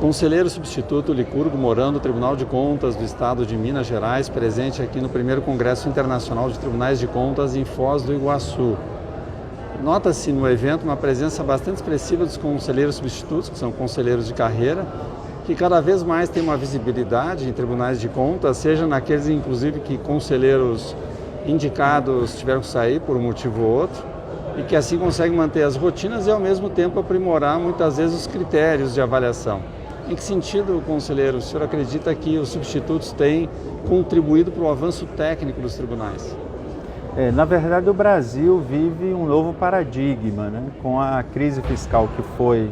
Conselheiro substituto Licurgo Mourão, do Tribunal de Contas do Estado de Minas Gerais, presente aqui no primeiro Congresso Internacional de Tribunais de Contas em Foz do Iguaçu. Nota-se no evento uma presença bastante expressiva dos conselheiros substitutos, que são conselheiros de carreira, que cada vez mais têm uma visibilidade em tribunais de contas, seja naqueles, inclusive, que conselheiros indicados tiveram que sair por um motivo ou outro, e que assim conseguem manter as rotinas e, ao mesmo tempo, aprimorar muitas vezes os critérios de avaliação. Em que sentido, conselheiro, o senhor acredita que os substitutos têm contribuído para o avanço técnico dos tribunais? Na verdade, o Brasil vive um novo paradigma, né? Com a crise fiscal que foi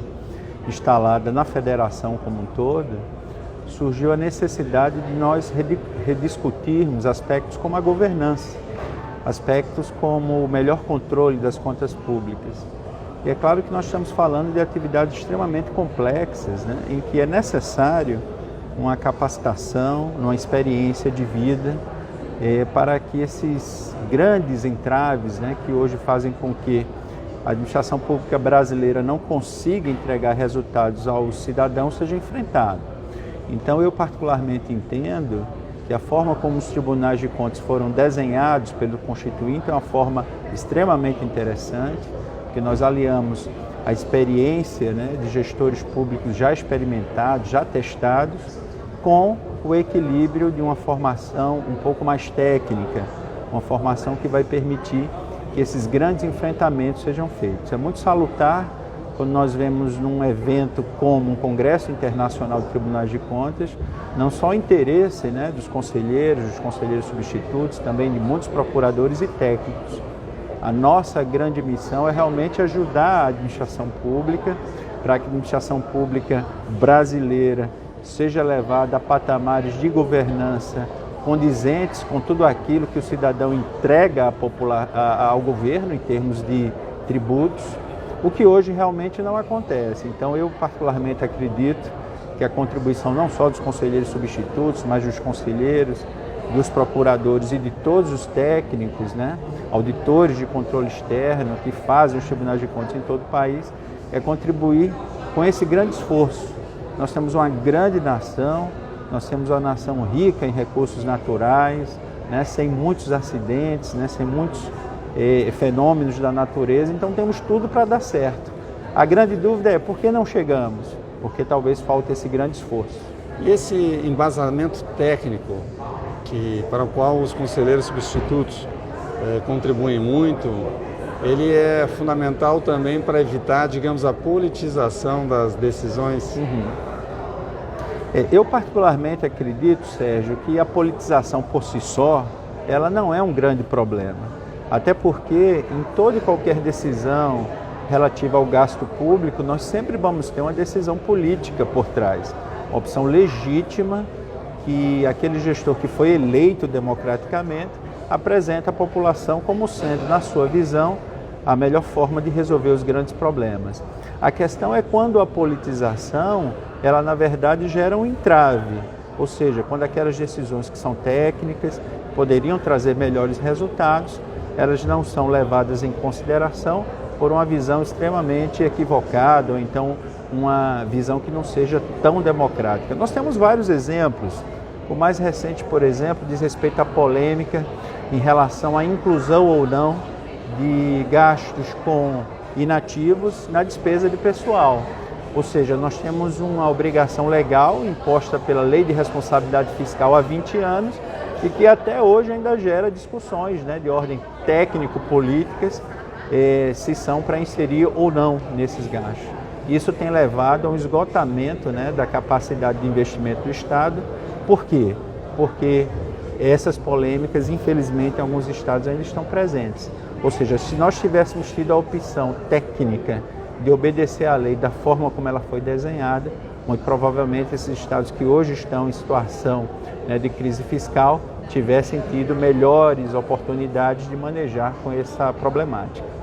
instalada na federação como um todo, surgiu a necessidade de nós rediscutirmos aspectos como a governança, aspectos como o melhor controle das contas públicas. E é claro que nós estamos falando de atividades extremamente complexas, né, em que é necessário uma capacitação, uma experiência de vida, para que esses grandes entraves, né, que hoje fazem com que a administração pública brasileira não consiga entregar resultados aos cidadãos sejam enfrentados. Então eu particularmente entendo que a forma como os tribunais de contas foram desenhados pelo Constituinte é uma forma extremamente interessante, porque nós aliamos a experiência, né, de gestores públicos já experimentados, já testados, com o equilíbrio de uma formação um pouco mais técnica, uma formação que vai permitir que esses grandes enfrentamentos sejam feitos. É muito salutar quando nós vemos num evento como um Congresso Internacional de Tribunais de Contas, não só o interesse, né, dos conselheiros substitutos, também de muitos procuradores e técnicos. A nossa grande missão é realmente ajudar a administração pública, para que a administração pública brasileira seja levada a patamares de governança condizentes com tudo aquilo que o cidadão entrega ao governo em termos de tributos, o que hoje realmente não acontece. Então eu particularmente acredito que a contribuição não só dos conselheiros substitutos, mas dos conselheiros, dos procuradores e de todos os técnicos, né, auditores de controle externo que fazem os tribunais de contas em todo o país, é contribuir com esse grande esforço. Nós temos uma grande nação, nós temos uma nação rica em recursos naturais, né, sem muitos acidentes, né, sem muitos fenômenos da natureza, então temos tudo para dar certo. A grande dúvida é por que não chegamos? Porque talvez falte esse grande esforço. E esse embasamento técnico para o qual os conselheiros substitutos contribuem muito, ele é fundamental também para evitar, digamos, a politização das decisões? Eu particularmente acredito, Sérgio, que a politização por si só, ela não é um grande problema. Até porque em toda e qualquer decisão relativa ao gasto público, nós sempre vamos ter uma decisão política por trás. Uma opção legítima que aquele gestor que foi eleito democraticamente apresenta à população como sendo, na sua visão, a melhor forma de resolver os grandes problemas. A questão é quando a politização, ela na verdade gera um entrave, ou seja, quando aquelas decisões que são técnicas, poderiam trazer melhores resultados, elas não são levadas em consideração por uma visão extremamente equivocada, ou então uma visão que não seja tão democrática. Nós temos vários exemplos. O mais recente, por exemplo, diz respeito à polêmica em relação à inclusão ou não de gastos com inativos na despesa de pessoal. Ou seja, nós temos uma obrigação legal imposta pela Lei de Responsabilidade Fiscal há 20 anos e que até hoje ainda gera discussões, né, de ordem técnico-políticas, se são para inserir ou não nesses gastos. Isso tem levado a um esgotamento, né, da capacidade de investimento do Estado. Por quê? Porque essas polêmicas, infelizmente, em alguns estados ainda estão presentes. Ou seja, se nós tivéssemos tido a opção técnica de obedecer à lei da forma como ela foi desenhada, muito provavelmente esses estados que hoje estão em situação, né, de crise fiscal tivessem tido melhores oportunidades de manejar com essa problemática.